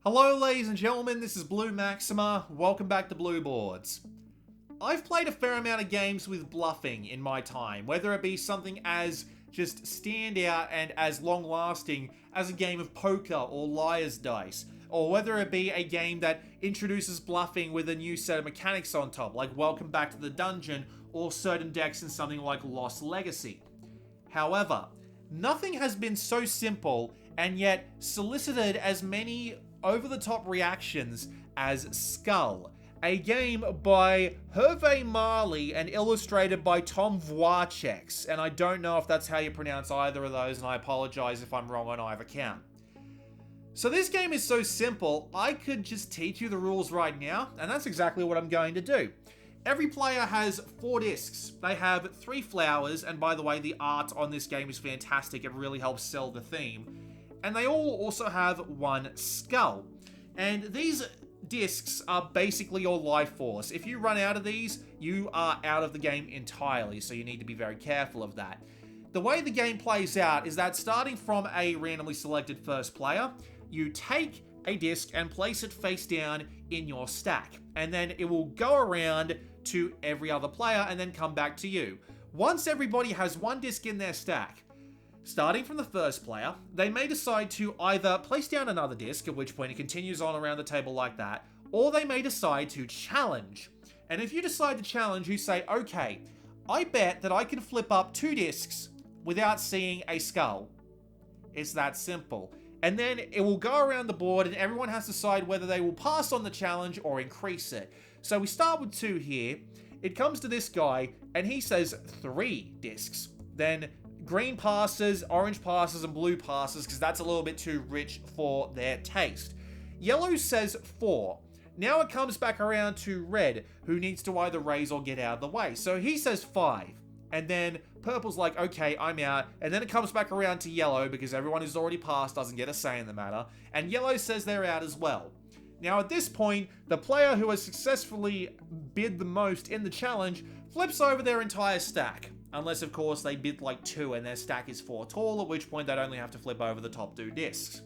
Hello ladies and gentlemen, this is Blue Maxima. Welcome back to Blue Boards. I've played a fair amount of games with bluffing in my time, whether it be something as just standout and as long-lasting as a game of poker or liar's dice, or whether it be a game that introduces bluffing with a new set of mechanics on top, like Welcome Back to the Dungeon or certain decks in something like Lost Legacy. However, nothing has been so simple and yet solicited as many over-the-top reactions as Skull, a game by Hervé Marly and illustrated by Tom Voichex, and I don't know if that's how you pronounce either of those, and I apologize if I'm wrong on either count. So this game is so simple, I could just teach you the rules right now, and that's exactly what I'm going to do. Every player has 4 discs. They have 3 flowers, and by the way, the art on this game is fantastic. It really helps sell the theme. And they all also have 1 skull. And these discs are basically your life force. If you run out of these, you are out of the game entirely, so you need to be very careful of that. The way the game plays out is that starting from a randomly selected first player, you take a disc and place it face down in your stack. And then it will go around to every other player and then come back to you. Once everybody has 1 disc in their stack, starting from the first player, they may decide to either place down another disc, at which point it continues on around the table like that, or they may decide to challenge. And if you decide to challenge, you say, okay, I bet that I can flip up 2 discs without seeing a skull. It's that simple. And then it will go around the board and everyone has to decide whether they will pass on the challenge or increase it. So we start with 2 here. It comes to this guy and he says 3 discs. Then green passes, orange passes, and blue passes, because that's a little bit too rich for their taste. Yellow says 4. Now it comes back around to red, who needs to either raise or get out of the way. So he says 5. And then purple's like, okay, I'm out. And then it comes back around to yellow, because everyone who's already passed doesn't get a say in the matter. And yellow says they're out as well. Now at this point, the player who has successfully bid the most in the challenge flips over their entire stack. Unless, of course, they bid like 2 and their stack is 4 tall, at which point they'd only have to flip over the top 2 discs.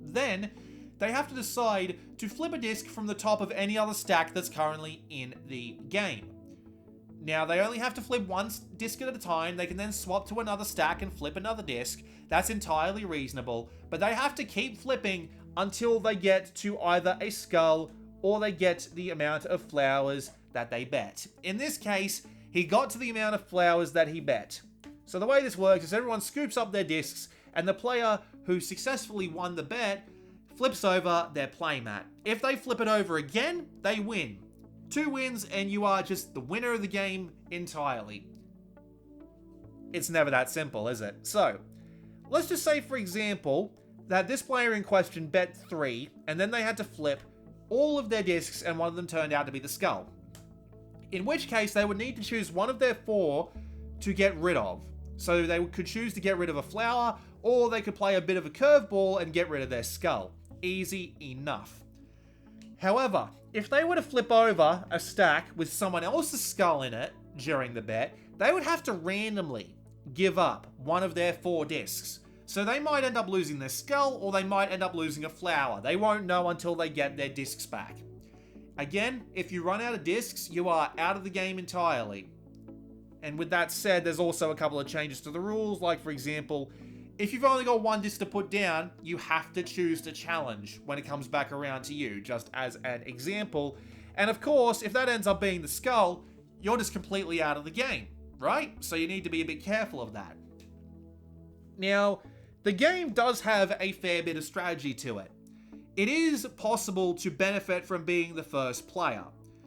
Then, they have to decide to flip a disc from the top of any other stack that's currently in the game. Now, they only have to flip 1 disc at a time. They can then swap to another stack and flip another disc. That's entirely reasonable, but they have to keep flipping until they get to either a skull or they get the amount of flowers that they bet. In this case, he got to the amount of flowers that he bet. So the way this works is everyone scoops up their discs, and the player who successfully won the bet flips over their playmat. If they flip it over again, they win. 2 wins, and you are just the winner of the game entirely. It's never that simple, is it? So, let's just say, for example, that this player in question bet 3, and then they had to flip all of their discs, and one of them turned out to be the skull. In which case, they would need to choose one of their 4 to get rid of. So they could choose to get rid of a flower, or they could play a bit of a curveball and get rid of their skull. Easy enough. However, if they were to flip over a stack with someone else's skull in it during the bet, they would have to randomly give up one of their 4 discs. So they might end up losing their skull, or they might end up losing a flower. They won't know until they get their discs back. Again, if you run out of discs, you are out of the game entirely. And with that said, there's also a couple of changes to the rules, like for example, if you've only got 1 disc to put down, you have to choose to challenge when it comes back around to you, just as an example. And of course, if that ends up being the skull, you're just completely out of the game, right? So you need to be a bit careful of that. Now, the game does have a fair bit of strategy to it. It is possible to benefit from being the first player.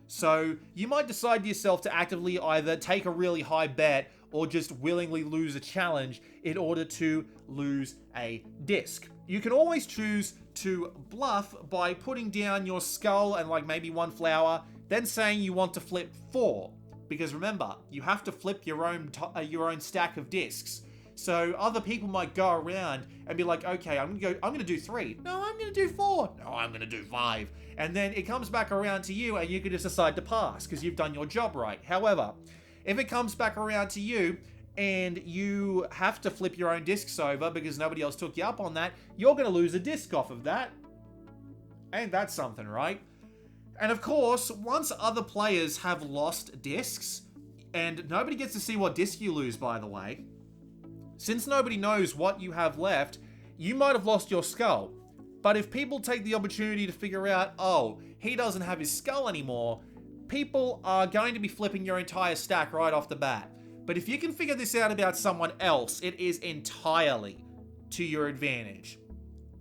So you might decide to yourself to actively either take a really high bet or just willingly lose a challenge in order to lose a disc. You can always choose to bluff by putting down your skull and like maybe 1 flower, then saying you want to flip 4. Because remember, you have to flip your own stack of discs. So other people might go around and be like, okay, I'm gonna do 3. No, I'm gonna do 4. No, I'm gonna do 5. And then it comes back around to you and you can just decide to pass because you've done your job right. However, if it comes back around to you and you have to flip your own discs over because nobody else took you up on that, you're gonna lose a disc off of that. Ain't that something, right? And of course, once other players have lost discs, and nobody gets to see what disc you lose, by the way, since nobody knows what you have left, you might have lost your skull. But if people take the opportunity to figure out, oh, he doesn't have his skull anymore, people are going to be flipping your entire stack right off the bat. But if you can figure this out about someone else, it is entirely to your advantage.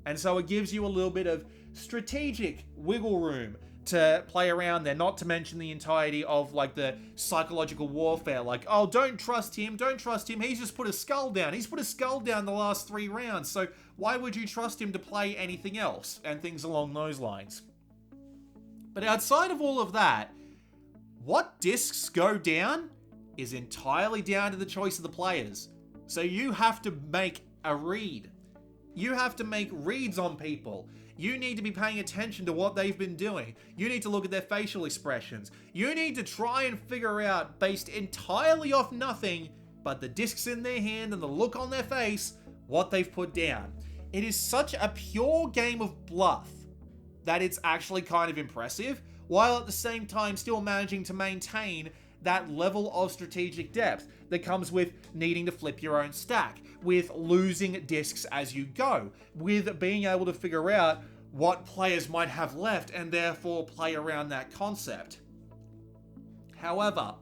And so it gives you a little bit of strategic wiggle room to play around there, not to mention the entirety of like the psychological warfare, like, oh, don't trust him, he's just put a skull down, the last 3 rounds, so why would you trust him to play anything else, and things along those lines. But outside of all of that, what discs go down is entirely down to the choice of the players. So you have to make a read. You have to make reads on people. You need to be paying attention to what they've been doing. You need to look at their facial expressions. You need to try and figure out, based entirely off nothing but the discs in their hand and the look on their face, what they've put down. It is such a pure game of bluff that it's actually kind of impressive, while at the same time still managing to maintain that level of strategic depth that comes with needing to flip your own stack, with losing discs as you go, with being able to figure out what players might have left and therefore play around that concept. However,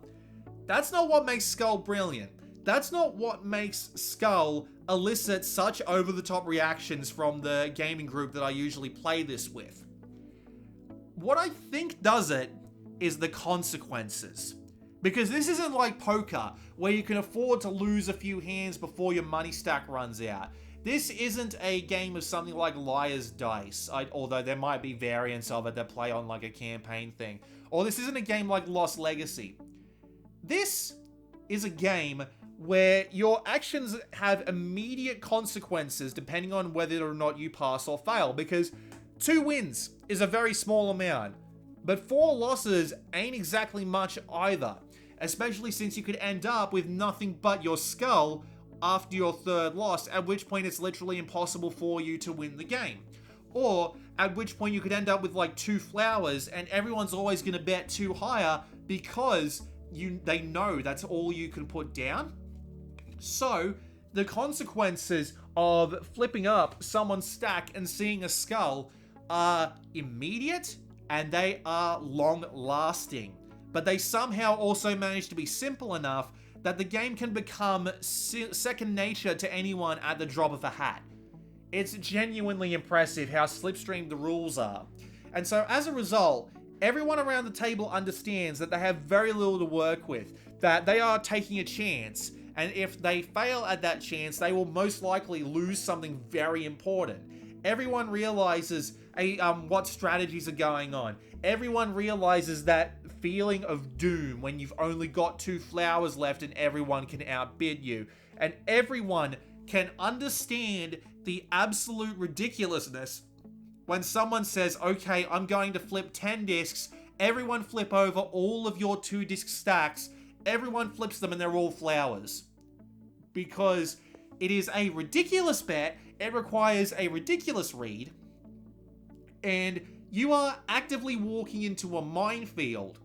that's not what makes Skull brilliant. That's not what makes Skull elicit such over-the-top reactions from the gaming group that I usually play this with. What I think does it is the consequences. Because this isn't like poker, where you can afford to lose a few hands before your money stack runs out. This isn't a game of something like Liar's Dice, although there might be variants of it that play on like a campaign thing. Or this isn't a game like Lost Legacy. This is a game where your actions have immediate consequences depending on whether or not you pass or fail, because 2 wins is a very small amount, but 4 losses ain't exactly much either. Especially since you could end up with nothing but your skull after your 3rd loss, at which point it's literally impossible for you to win the game. Or at which point you could end up with like 2 flowers and everyone's always going to bet 2 higher because they know that's all you can put down. So the consequences of flipping up someone's stack and seeing a skull are immediate and they are long-lasting. But they somehow also manage to be simple enough that the game can become second nature to anyone at the drop of a hat. It's genuinely impressive how slipstream the rules are. And so as a result, everyone around the table understands that they have very little to work with, that they are taking a chance, and if they fail at that chance, they will most likely lose something very important. Everyone realizes what strategies are going on. Everyone realizes that feeling of doom when you've only got 2 flowers left and everyone can outbid you. And everyone can understand the absolute ridiculousness when someone says, okay, I'm going to flip 10 discs, everyone flip over all of your 2 disc stacks, everyone flips them and they're all flowers. Because it is a ridiculous bet, it requires a ridiculous read, and you are actively walking into a minefield,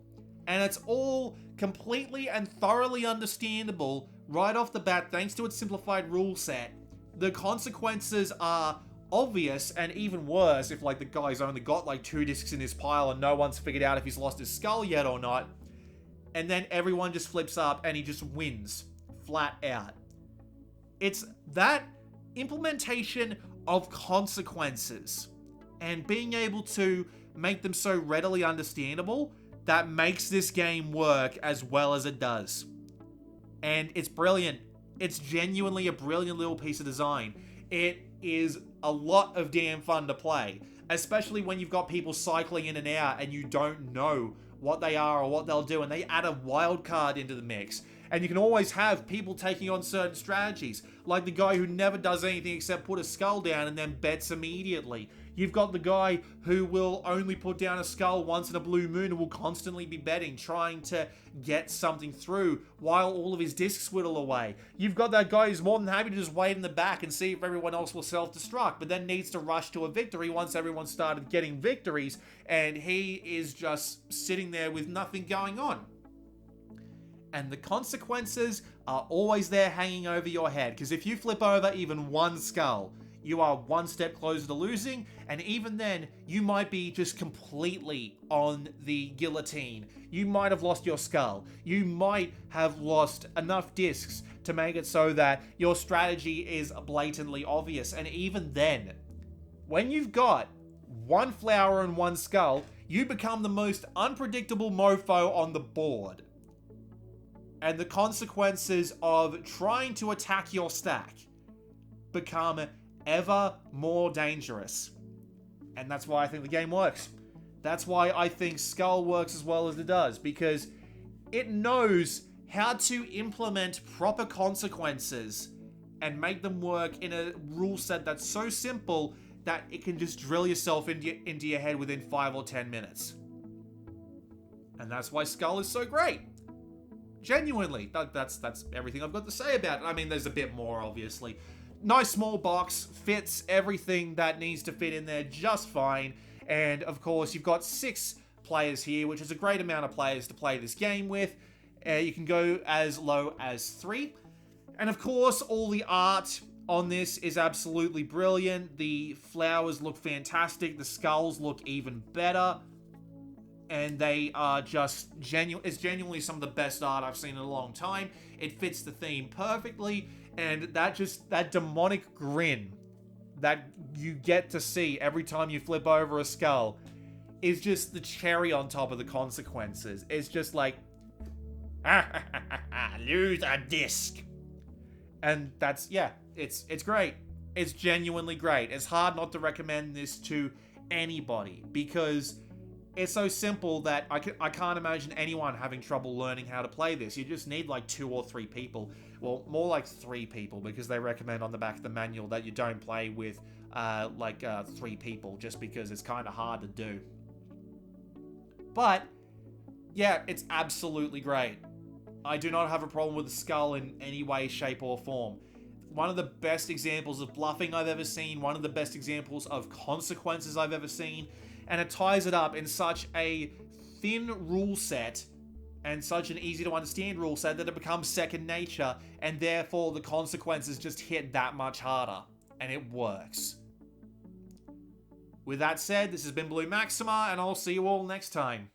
and it's all completely and thoroughly understandable right off the bat thanks to its simplified rule set. The consequences are obvious, and even worse if like the guy's only got like 2 discs in his pile and no one's figured out if he's lost his skull yet or not, and then everyone just flips up and he just wins flat out. It's that implementation of consequences and being able to make them so readily understandable that makes this game work as well as it does. And it's brilliant. It's genuinely a brilliant little piece of design. It is a lot of damn fun to play, especially when you've got people cycling in and out and you don't know what they are or what they'll do, and they add a wild card into the mix. And you can always have people taking on certain strategies, like the guy who never does anything except put a skull down and then bets immediately. You've got the guy who will only put down a skull once in a blue moon and will constantly be betting, trying to get something through while all of his discs whittle away. You've got that guy who's more than happy to just wait in the back and see if everyone else will self-destruct, but then needs to rush to a victory once everyone started getting victories, and he is just sitting there with nothing going on. And the consequences are always there hanging over your head, because if you flip over even one skull, you are one step closer to losing, and even then, you might be just completely on the guillotine. You might have lost your skull. You might have lost enough discs to make it so that your strategy is blatantly obvious. And even then, when you've got one flower and one skull, you become the most unpredictable mofo on the board. And the consequences of trying to attack your stack become ever more dangerous. And that's why I think the game works. That's why I think Skull works as well as it does, because it knows how to implement proper consequences and make them work in a rule set that's so simple that it can just drill yourself into your head within 5 or 10 minutes. And that's why Skull is so great. Genuinely, that's everything I've got to say about it. I mean, there's a bit more, obviously. Nice small box, fits everything that needs to fit in there just fine. And of course, you've got 6 players here, which is a great amount of players to play this game with. You can go as low as 3. And of course, all the art on this is absolutely brilliant. The flowers look fantastic. The skulls look even better. And they are just it's genuinely some of the best art I've seen in a long time. It fits the theme perfectly, and that demonic grin that you get to see every time you flip over a skull is just the cherry on top of the consequences. It's just like, lose a disc. And that's, yeah, it's great. It's genuinely great. It's hard not to recommend this to anybody, because it's so simple that I can't imagine anyone having trouble learning how to play this. You just need like 2 or 3 people. Well, more like 3 people, because they recommend on the back of the manual that you don't play with 3 people, just because it's kind of hard to do. But, yeah, it's absolutely great. I do not have a problem with the skull in any way, shape, or form. One of the best examples of bluffing I've ever seen, one of the best examples of consequences I've ever seen, and it ties it up in such a thin rule set and such an easy to understand rule set that it becomes second nature, and therefore the consequences just hit that much harder, and it works. With that said, this has been Blue Maxima, and I'll see you all next time.